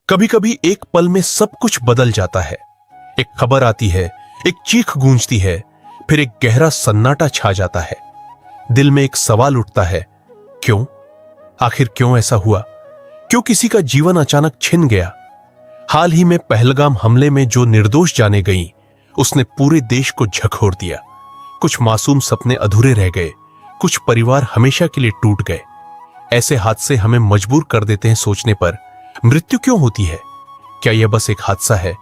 कभी कभी एक पल में सब कुछ बदल जाता है। एक खबर आती है, एक चीख गूंजती है, फिर एक गहरा सन्नाटा छा जाता है। दिल में एक सवाल उठता है, क्यों? आखिर क्यों ऐसा हुआ? क्यों किसी का जीवन अचानक छिन गया? हाल ही में पहलगाम हमले में जो निर्दोष जाने गईं, उसने पूरे देश को झकझोर दिया। कुछ मासूम सपने अधूरे रह गए, कुछ परिवार हमेशा के लिए टूट गए। ऐसे हादसे हमें मजबूर कर देते हैं सोचने पर, मृत्यु क्यों होती है? क्या यह बस एक हादसा है,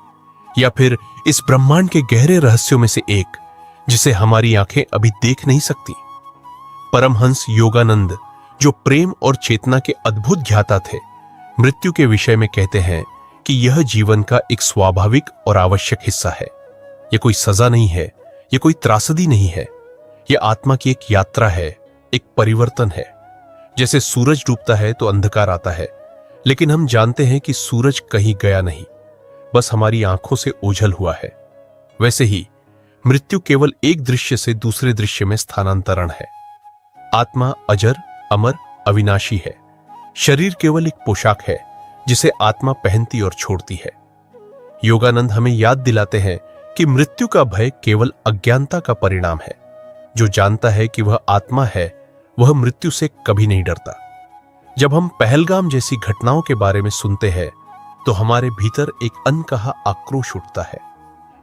या फिर इस ब्रह्मांड के गहरे रहस्यों में से एक, जिसे हमारी आंखें अभी देख नहीं सकती? परमहंस योगानंद, जो प्रेम और चेतना के अद्भुत ज्ञाता थे, मृत्यु के विषय में कहते हैं कि यह जीवन का एक स्वाभाविक और आवश्यक हिस्सा है। यह कोई सजा नहीं है, यह कोई त्रासदी नहीं है, यह आत्मा की एक यात्रा है, एक परिवर्तन है। जैसे सूरज डूबता है तो अंधकार आता है, लेकिन हम जानते हैं कि सूरज कहीं गया नहीं, बस हमारी आंखों से ओझल हुआ है। वैसे ही मृत्यु केवल एक दृश्य से दूसरे दृश्य में स्थानांतरण है। आत्मा अजर, अमर, अविनाशी है। शरीर केवल एक पोशाक है जिसे आत्मा पहनती और छोड़ती है। योगानंद हमें याद दिलाते हैं कि मृत्यु का भय केवल अज्ञानता का परिणाम है। जो जानता है कि वह आत्मा है, वह मृत्यु से कभी नहीं डरता। जब हम पहलगाम जैसी घटनाओं के बारे में सुनते हैं तो हमारे भीतर एक अनकहा आक्रोश उठता है।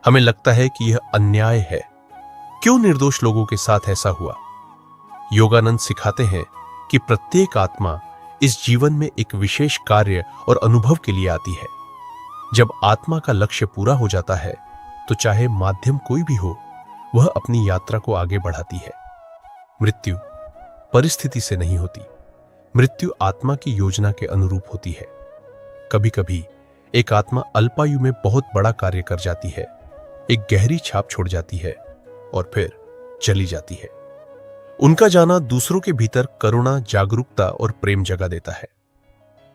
हमें लगता है कि यह अन्याय है। क्यों निर्दोष लोगों के साथ ऐसा हुआ? योगानंद सिखाते हैं कि प्रत्येक आत्मा इस जीवन में एक विशेष कार्य और अनुभव के लिए आती है। जब आत्मा का लक्ष्य पूरा हो जाता है तो चाहे माध्यम कोई भी हो, वह अपनी यात्रा को आगे बढ़ाती है। मृत्यु परिस्थिति से नहीं होती, मृत्यु आत्मा की योजना के अनुरूप होती है। कभी कभी एक आत्मा अल्पायु में बहुत बड़ा कार्य कर जाती है, एक गहरी छाप छोड़ जाती है और फिर चली जाती है। उनका जाना दूसरों के भीतर करुणा, जागरूकता और प्रेम जगा देता है।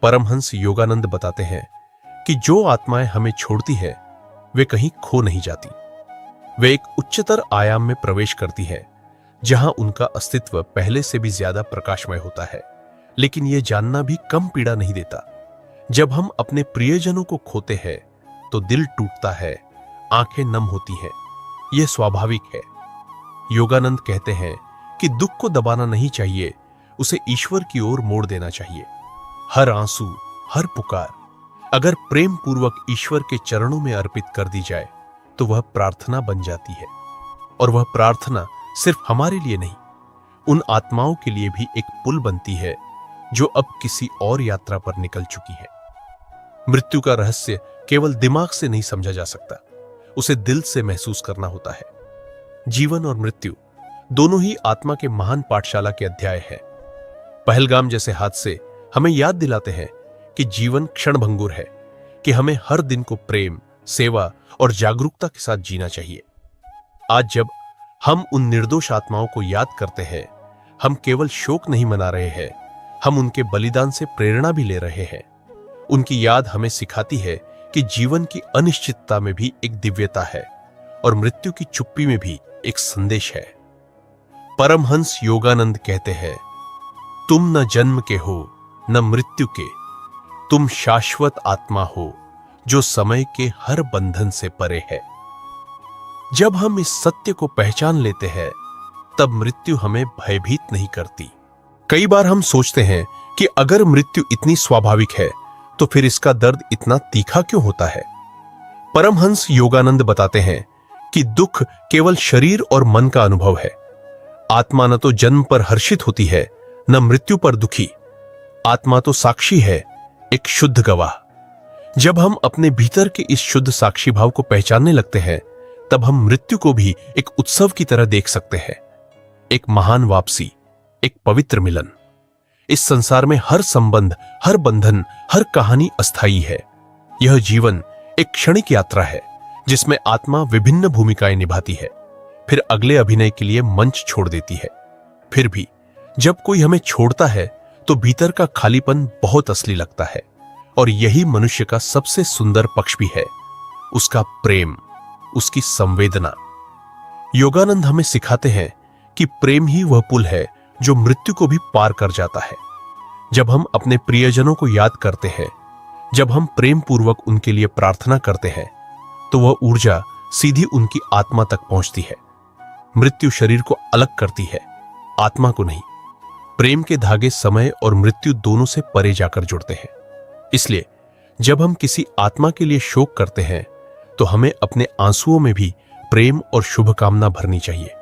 परमहंस योगानंद बताते हैं कि जो आत्माएं हमें छोड़ती है, वे कहीं खो नहीं जाती। वे एक उच्चतर आयाम में प्रवेश करती है, जहां उनका अस्तित्व पहले से भी ज्यादा प्रकाशमय होता है। लेकिन यह जानना भी कम पीड़ा नहीं देता। जब हम अपने प्रियजनों को खोते हैं तो दिल टूटता है, आंखें नम होती हैं। यह स्वाभाविक है। योगानंद कहते हैं कि दुख को दबाना नहीं चाहिए, उसे ईश्वर की ओर मोड़ देना चाहिए। हर आंसू, हर पुकार अगर प्रेम पूर्वक ईश्वर के चरणों में अर्पित कर दी जाए तो वह प्रार्थना बन जाती है। और वह प्रार्थना सिर्फ हमारे लिए नहीं, उन आत्माओं के लिए भी एक पुल बनती है जो अब किसी और यात्रा पर निकल चुकी है। मृत्यु का रहस्य केवल दिमाग से नहीं समझा जा सकता, उसे दिल से महसूस करना होता है। जीवन और मृत्यु दोनों ही आत्मा के महान पाठशाला के अध्याय हैं। पहलगाम जैसे हादसे हमें याद दिलाते हैं कि जीवन क्षणभंगुर है, कि हमें हर दिन को प्रेम, सेवा और जागरूकता के साथ जीना चाहिए। आज जब हम उन निर्दोष आत्माओं को याद करते हैं, हम केवल शोक नहीं मना रहे हैं, हम उनके बलिदान से प्रेरणा भी ले रहे हैं। उनकी याद हमें सिखाती है कि जीवन की अनिश्चितता में भी एक दिव्यता है और मृत्यु की चुप्पी में भी एक संदेश है। परमहंस योगानंद कहते हैं, तुम न जन्म के हो न मृत्यु के, तुम शाश्वत आत्मा हो जो समय के हर बंधन से परे है। जब हम इस सत्य को पहचान लेते हैं तब मृत्यु हमें भयभीत नहीं करती। कई बार हम सोचते हैं कि अगर मृत्यु इतनी स्वाभाविक है तो फिर इसका दर्द इतना तीखा क्यों होता है? परमहंस योगानंद बताते हैं कि दुख केवल शरीर और मन का अनुभव है। आत्मा न तो जन्म पर हर्षित होती है, न मृत्यु पर दुखी। आत्मा तो साक्षी है, एक शुद्ध गवाह। जब हम अपने भीतर के इस शुद्ध साक्षी भाव को पहचानने लगते हैं तब हम मृत्यु को भी एक उत्सव की तरह देख सकते हैं, एक महान वापसी, एक पवित्र मिलन। इस संसार में हर संबंध, हर बंधन, हर कहानी अस्थायी है। यह जीवन एक क्षणिक यात्रा है जिसमें आत्मा विभिन्न भूमिकाएं निभाती है, फिर अगले अभिनय के लिए मंच छोड़ देती है। फिर भी जब कोई हमें छोड़ता है तो भीतर का खालीपन बहुत असली लगता है। और यही मनुष्य का सबसे सुंदर पक्ष भी है, उसका प्रेम, उसकी संवेदना। योगानंद हमें सिखाते हैं कि प्रेम ही वह पुल है जो मृत्यु को भी पार कर जाता है। जब हम अपने प्रियजनों को याद करते हैं जब हम प्रेम पूर्वक उनके लिए प्रार्थना करते हैं तो वह ऊर्जा सीधी उनकी आत्मा तक पहुंचती है। मृत्यु शरीर को अलग करती है, आत्मा को नहीं। प्रेम के धागे समय और मृत्यु दोनों से परे जाकर जुड़ते हैं। इसलिए जब हम किसी आत्मा के लिए शोक करते हैं तो हमें अपने आंसुओं में भी प्रेम और शुभकामना भरनी चाहिए।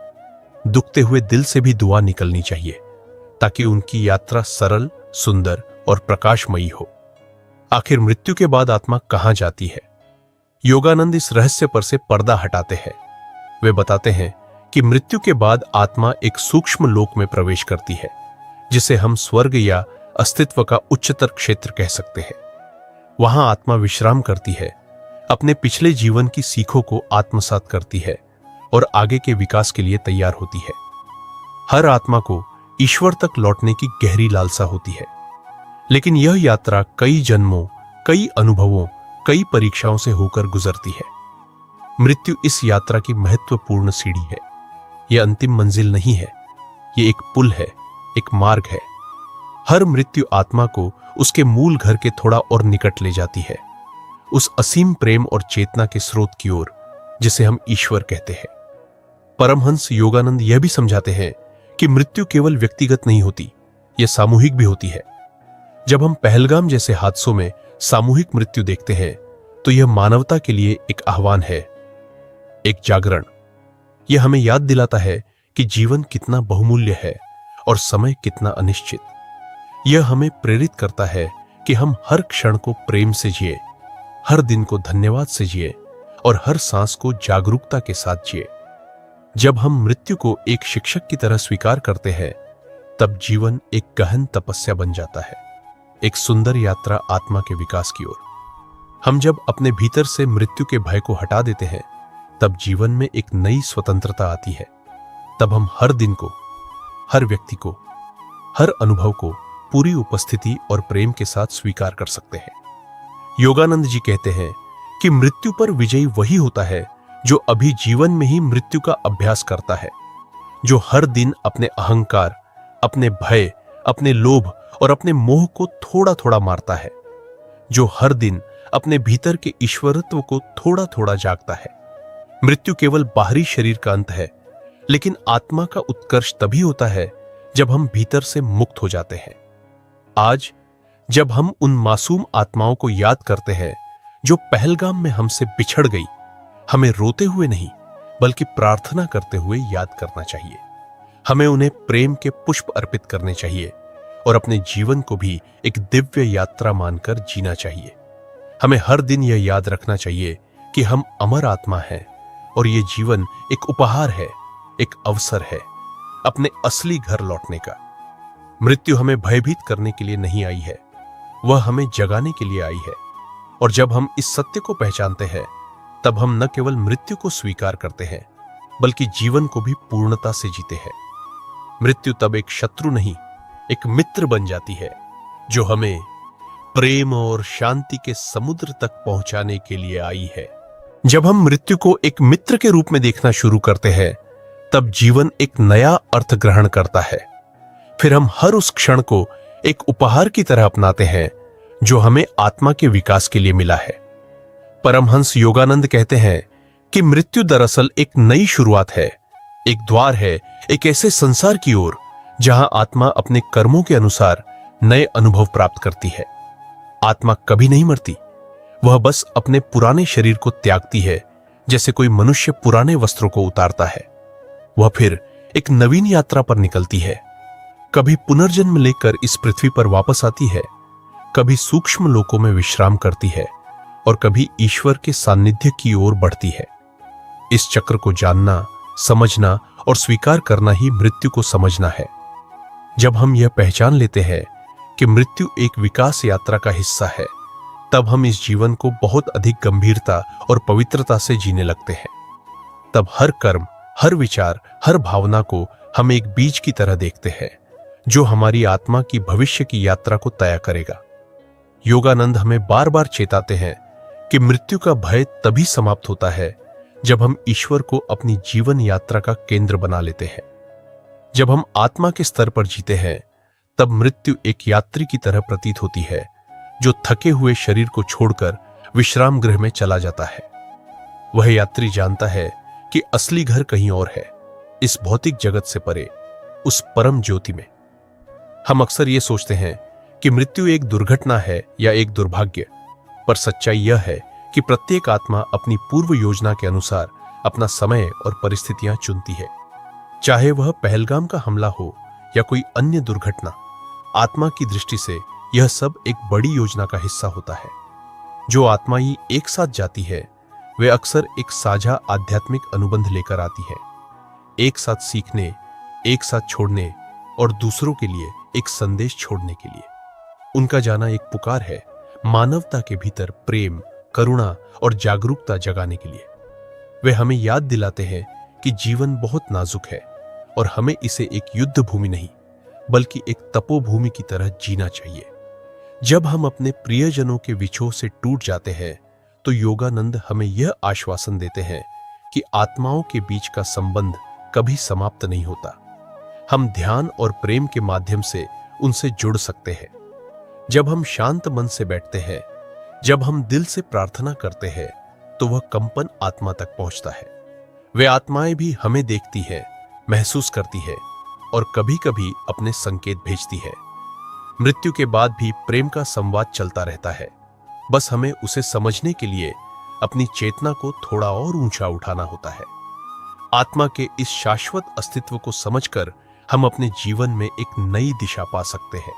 दुखते हुए दिल से भी दुआ निकलनी चाहिए ताकि उनकी यात्रा सरल, सुंदर और प्रकाशमयी हो। आखिर मृत्यु के बाद आत्मा कहां जाती है? योगानंद इस रहस्य पर से पर्दा हटाते हैं। वे बताते हैं कि मृत्यु के बाद आत्मा एक सूक्ष्म लोक में प्रवेश करती है, जिसे हम स्वर्ग या अस्तित्व का उच्चतर क्षेत्र कह सकते हैं। वहां आत्मा विश्राम करती है, अपने पिछले जीवन की सीखों को आत्मसात करती है और आगे के विकास के लिए तैयार होती है। हर आत्मा को ईश्वर तक लौटने की गहरी लालसा होती है, लेकिन यह यात्रा कई जन्मों, कई अनुभवों, कई परीक्षाओं से होकर गुजरती है। मृत्यु इस यात्रा की महत्वपूर्ण सीढ़ी है। यह अंतिम मंजिल नहीं है, यह एक पुल है, एक मार्ग है। हर मृत्यु आत्मा को उसके मूल घर के थोड़ा और निकट ले जाती है, उस असीम प्रेम और चेतना के स्रोत की ओर जिसे हम ईश्वर कहते हैं। परमहंस योगानंद यह भी समझाते हैं कि मृत्यु केवल व्यक्तिगत नहीं होती, यह सामूहिक भी होती है। जब हम पहलगाम जैसे हादसों में सामूहिक मृत्यु देखते हैं तो यह मानवता के लिए एक आह्वान है, एक जागरण। यह हमें याद दिलाता है कि जीवन कितना बहुमूल्य है और समय कितना अनिश्चित। यह हमें प्रेरित करता है कि हम हर क्षण को प्रेम से जिए, हर दिन को धन्यवाद से जिए और हर सांस को जागरूकता के साथ जिए। जब हम मृत्यु को एक शिक्षक की तरह स्वीकार करते हैं तब जीवन एक गहन तपस्या बन जाता है, एक सुंदर यात्रा आत्मा के विकास की ओर। हम जब अपने भीतर से मृत्यु के भय को हटा देते हैं तब जीवन में एक नई स्वतंत्रता आती है। तब हम हर दिन को, हर व्यक्ति को, हर अनुभव को पूरी उपस्थिति और प्रेम के साथ स्वीकार कर सकते हैं। योगानंद जी कहते हैं कि मृत्यु पर विजयी वही होता है जो अभी जीवन में ही मृत्यु का अभ्यास करता है, जो हर दिन अपने अहंकार, अपने भय, अपने लोभ और अपने मोह को थोड़ा थोड़ा मारता है, जो हर दिन अपने भीतर के ईश्वरत्व को थोड़ा थोड़ा जागता है। मृत्यु केवल बाहरी शरीर का अंत है, लेकिन आत्मा का उत्कर्ष तभी होता है जब हम भीतर से मुक्त हो जाते हैं। आज जब हम उन मासूम आत्माओं को याद करते हैं जो पहलगाम में हमसे बिछड़ गई, हमें रोते हुए नहीं बल्कि प्रार्थना करते हुए याद करना चाहिए। हमें उन्हें प्रेम के पुष्प अर्पित करने चाहिए और अपने जीवन को भी एक दिव्य यात्रा मानकर जीना चाहिए। हमें हर दिन यह याद रखना चाहिए कि हम अमर आत्मा हैं और यह जीवन एक उपहार है, एक अवसर है अपने असली घर लौटने का। मृत्यु हमें भयभीत करने के लिए नहीं आई है, वह हमें जगाने के लिए आई है। और जब हम इस सत्य को पहचानते हैं तब हम न केवल मृत्यु को स्वीकार करते हैं बल्कि जीवन को भी पूर्णता से जीते हैं। मृत्यु तब एक शत्रु नहीं, एक मित्र बन जाती है जो हमें प्रेम और शांति के समुद्र तक पहुंचाने के लिए आई है। जब हम मृत्यु को एक मित्र के रूप में देखना शुरू करते हैं तब जीवन एक नया अर्थ ग्रहण करता है। फिर हम हर उस क्षण को एक उपहार की तरह अपनाते हैं जो हमें आत्मा के विकास के लिए मिला है। परमहंस योगानंद कहते हैं कि मृत्यु दरअसल एक नई शुरुआत है, एक द्वार है एक ऐसे संसार की ओर जहां आत्मा अपने कर्मों के अनुसार नए अनुभव प्राप्त करती है। आत्मा कभी नहीं मरती, वह बस अपने पुराने शरीर को त्यागती है, जैसे कोई मनुष्य पुराने वस्त्रों को उतारता है। वह फिर एक नवीन यात्रा पर निकलती है, कभी पुनर्जन्म लेकर इस पृथ्वी पर वापस आती है, कभी सूक्ष्म लोकों में विश्राम करती है और कभी ईश्वर के सानिध्य की ओर बढ़ती है। इस चक्र को जानना, समझना और स्वीकार करना ही मृत्यु को समझना है। जब हम यह पहचान लेते हैं कि मृत्यु एक विकास यात्रा का हिस्सा है, तब हम इस जीवन को बहुत अधिक गंभीरता और पवित्रता से जीने लगते हैं। तब हर कर्म, हर विचार, हर भावना को हम एक बीज की तरह देखते हैं जो हमारी आत्मा की भविष्य की यात्रा को तय करेगा। योगानंद हमें बार बार चेताते हैं कि मृत्यु का भय तभी समाप्त होता है जब हम ईश्वर को अपनी जीवन यात्रा का केंद्र बना लेते हैं। जब हम आत्मा के स्तर पर जीते हैं तब मृत्यु एक यात्री की तरह प्रतीत होती है जो थके हुए शरीर को छोड़कर विश्राम गृह में चला जाता है। वह यात्री जानता है कि असली घर कहीं और है, इस भौतिक जगत से परे, उस परम ज्योति में। हम अक्सर ये सोचते हैं कि मृत्यु एक दुर्घटना है या एक दुर्भाग्य, पर सच्चाई यह है कि प्रत्येक आत्मा अपनी पूर्व योजना के अनुसार अपना समय और परिस्थितियां चुनती है। चाहे वह पहलगाम का हमला हो या कोई अन्य दुर्घटना, आत्मा की दृष्टि से यह सब एक बड़ी योजना का हिस्सा होता है। जो आत्माएं एक साथ जाती है वे अक्सर एक साझा आध्यात्मिक अनुबंध लेकर आती है, एक साथ सीखने, एक साथ छोड़ने और दूसरों के लिए एक संदेश छोड़ने के लिए। उनका जाना एक पुकार है, मानवता के भीतर प्रेम, करुणा और जागरूकता जगाने के लिए। वे हमें याद दिलाते हैं कि जीवन बहुत नाजुक है और हमें इसे एक युद्ध भूमि नहीं बल्कि एक तपोभूमि की तरह जीना चाहिए। जब हम अपने प्रियजनों के विछोह से टूट जाते हैं तो योगानंद हमें यह आश्वासन देते हैं कि आत्माओं के बीच का संबंध कभी समाप्त नहीं होता। हम ध्यान और प्रेम के माध्यम से उनसे जुड़ सकते हैं। जब हम शांत मन से बैठते हैं, जब हम दिल से प्रार्थना करते हैं, तो वह कंपन आत्मा तक पहुंचता है। वे आत्माएं भी हमें देखती है, महसूस करती है और कभी-कभी अपने संकेत भेजती है। मृत्यु के बाद भी प्रेम का संवाद चलता रहता है, बस हमें उसे समझने के लिए अपनी चेतना को थोड़ा और ऊंचा उठाना होता है। आत्मा के इस शाश्वत अस्तित्व को समझकर हम अपने जीवन में एक नई दिशा पा सकते हैं।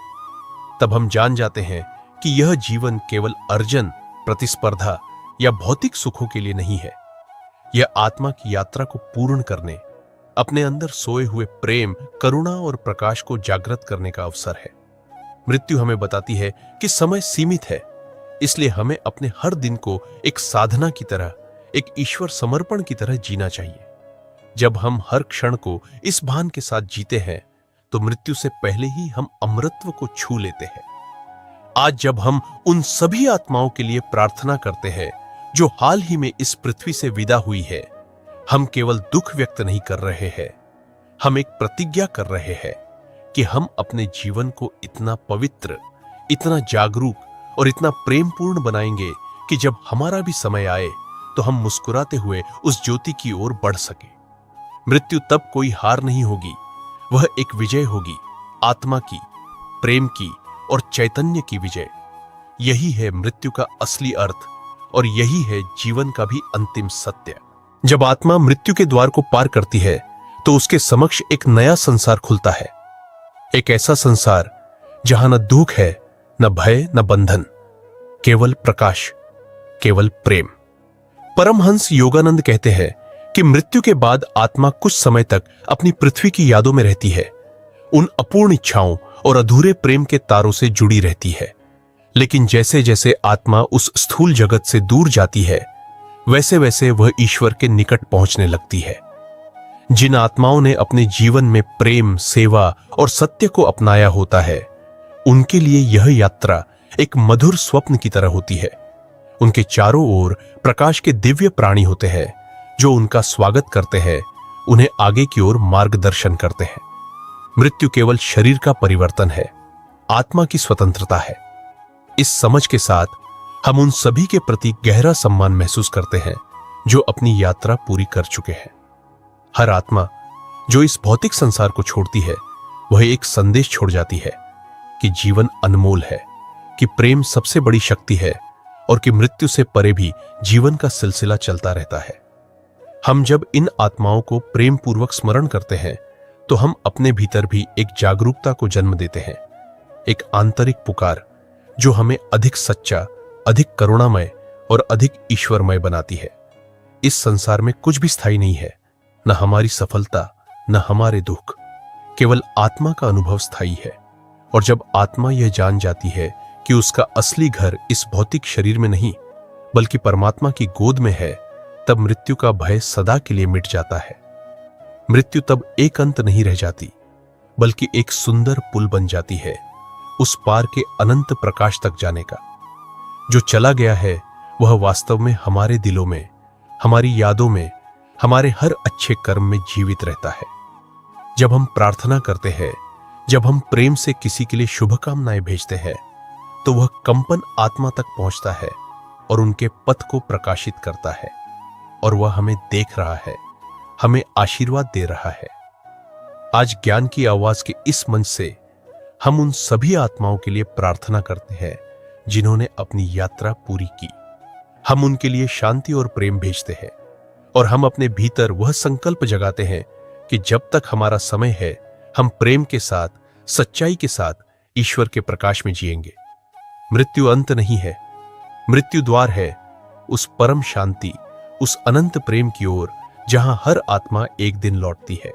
तब हम जान जाते हैं कि यह जीवन केवल अर्जन, प्रतिस्पर्धा या भौतिक सुखों के लिए नहीं है। यह आत्मा की यात्रा को पूर्ण करने, अपने अंदर सोए हुए प्रेम, करुणा और प्रकाश को जागृत करने का अवसर है। मृत्यु हमें बताती है कि समय सीमित है, इसलिए हमें अपने हर दिन को एक साधना की तरह, एक ईश्वर समर्पण की तरह जीना चाहिए। जब हम हर क्षण को इस भान के साथ जीते हैं तो मृत्यु से पहले ही हम अमरत्व को छू लेते हैं। आज जब हम उन सभी आत्माओं के लिए प्रार्थना करते हैं जो हाल ही में इस पृथ्वी से विदा हुई है, हम केवल दुख व्यक्त नहीं कर रहे हैं, हम एक प्रतिज्ञा कर रहे हैं कि हम अपने जीवन को इतना पवित्र, इतना जागरूक और इतना प्रेमपूर्ण बनाएंगे कि जब हमारा भी समय आए तो हम मुस्कुराते हुए उस ज्योति की ओर बढ़ सके। मृत्यु तब कोई हार नहीं होगी, वह एक विजय होगी, आत्मा की, प्रेम की और चैतन्य की विजय। यही है मृत्यु का असली अर्थ और यही है जीवन का भी अंतिम सत्य। जब आत्मा मृत्यु के द्वार को पार करती है तो उसके समक्ष एक नया संसार खुलता है, एक ऐसा संसार जहां न दुख है, न भय, न बंधन, केवल प्रकाश, केवल प्रेम। परमहंस योगानंद कहते हैं कि मृत्यु के बाद आत्मा कुछ समय तक अपनी पृथ्वी की यादों में रहती है, उन अपूर्ण इच्छाओं और अधूरे प्रेम के तारों से जुड़ी रहती है। लेकिन जैसे जैसे आत्मा उस स्थूल जगत से दूर जाती है, वैसे वैसे वह ईश्वर के निकट पहुंचने लगती है। जिन आत्माओं ने अपने जीवन में प्रेम, सेवा और सत्य को अपनाया होता है, उनके लिए यह यात्रा एक मधुर स्वप्न की तरह होती है। उनके चारों ओर प्रकाश के दिव्य प्राणी होते हैं जो उनका स्वागत करते हैं, उन्हें आगे की ओर मार्गदर्शन करते हैं। मृत्यु केवल शरीर का परिवर्तन है, आत्मा की स्वतंत्रता है। इस समझ के साथ हम उन सभी के प्रति गहरा सम्मान महसूस करते हैं जो अपनी यात्रा पूरी कर चुके हैं। हर आत्मा जो इस भौतिक संसार को छोड़ती है, वह एक संदेश छोड़ जाती है कि जीवन अनमोल है, कि प्रेम सबसे बड़ी शक्ति है और कि मृत्यु से परे भी जीवन का सिलसिला चलता रहता है। हम जब इन आत्माओं को प्रेम पूर्वक स्मरण करते हैं तो हम अपने भीतर भी एक जागरूकता को जन्म देते हैं, एक आंतरिक पुकार जो हमें अधिक सच्चा, अधिक करुणामय और अधिक ईश्वरमय बनाती है। इस संसार में कुछ भी स्थायी नहीं है, न हमारी सफलता, न हमारे दुख, केवल आत्मा का अनुभव स्थायी है। और जब आत्मा यह जान जाती है कि उसका असली घर इस भौतिक शरीर में नहीं बल्कि परमात्मा की गोद में है, तब मृत्यु का भय सदा के लिए मिट जाता है। मृत्यु तब एक अंत नहीं रह जाती बल्कि एक सुंदर पुल बन जाती है, उस पार के अनंत प्रकाश तक जाने का। जो चला गया है वह वास्तव में हमारे दिलों में, हमारी यादों में, हमारे हर अच्छे कर्म में जीवित रहता है। जब हम प्रार्थना करते हैं, जब हम प्रेम से किसी के लिए शुभकामनाएं भेजते हैं, तो वह कंपन आत्मा तक पहुंचता है और उनके पथ को प्रकाशित करता है, और वह हमें देख रहा है, हमें आशीर्वाद दे रहा है। आज ज्ञान की आवाज के इस मंच से हम उन सभी आत्माओं के लिए प्रार्थना करते हैं जिन्होंने अपनी यात्रा पूरी की। हम उनके लिए शांति और प्रेम भेजते हैं, और हम अपने भीतर वह संकल्प जगाते हैं कि जब तक हमारा समय है, हम प्रेम के साथ, सच्चाई के साथ ईश्वर के प्रकाश में जिएंगे। मृत्यु अंत नहीं है, मृत्यु द्वार है उस परम शांति, उस अनंत प्रेम की ओर जहां हर आत्मा एक दिन लौटती है।